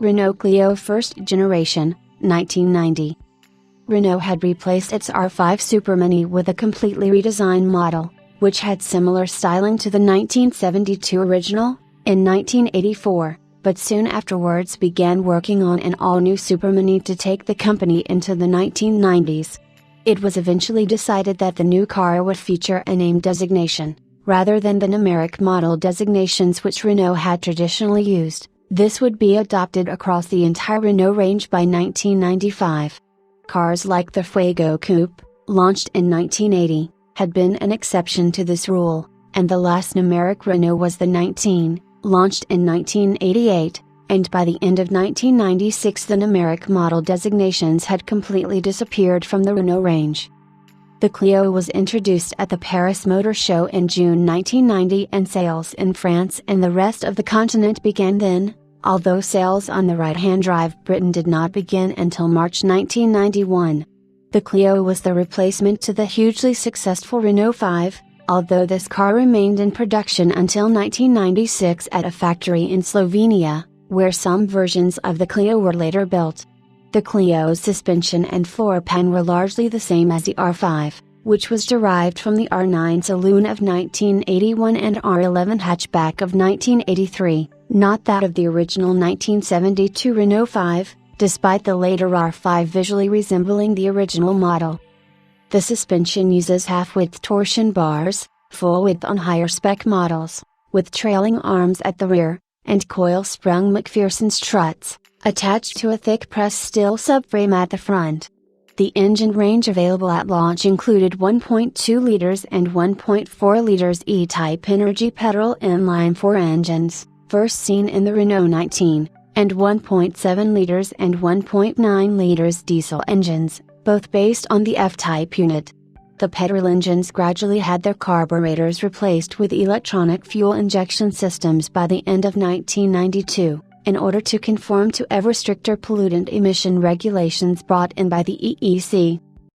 Renault Clio First Generation, 1990. Renault had replaced its R5 Supermini with a completely redesigned model, which had similar styling to the 1972 original, in 1984, but soon afterwards began working on an all-new Supermini to take the company into the 1990s. It was eventually decided that the new car would feature a name designation, rather than the numeric model designations which Renault had traditionally used. This would be adopted across the entire Renault range by 1995. Cars like the Fuego Coupe, launched in 1980, had been an exception to this rule, and the last numeric Renault was the 19, launched in 1988, and by the end of 1996 the numeric model designations had completely disappeared from the Renault range. The Clio was introduced at the Paris Motor Show in June 1990 and sales in France and the rest of the continent began then, although sales on the right-hand drive Britain did not begin until March 1991. The Clio was the replacement to the hugely successful Renault 5, although this car remained in production until 1996 at a factory in Slovenia, where some versions of the Clio were later built. The Clio's suspension and floor pan were largely the same as the R5, which was derived from the R9 saloon of 1981 and R11 hatchback of 1983, not that of the original 1972 Renault 5, despite the later R5 visually resembling the original model. The suspension uses half-width torsion bars, full-width on higher-spec models, with trailing arms at the rear, and coil-sprung McPherson struts, attached to a thick pressed steel subframe at the front. The engine range available at launch included 1.2 liters and 1.4 liters E-Type Energy petrol inline 4 engines, first seen in the Renault 19, and 1.7 liters and 1.9 liters diesel engines, both based on the F-Type unit. The petrol engines gradually had their carburetors replaced with electronic fuel injection systems by the end of 1992, in order to conform to ever stricter pollutant emission regulations brought in by the EEC.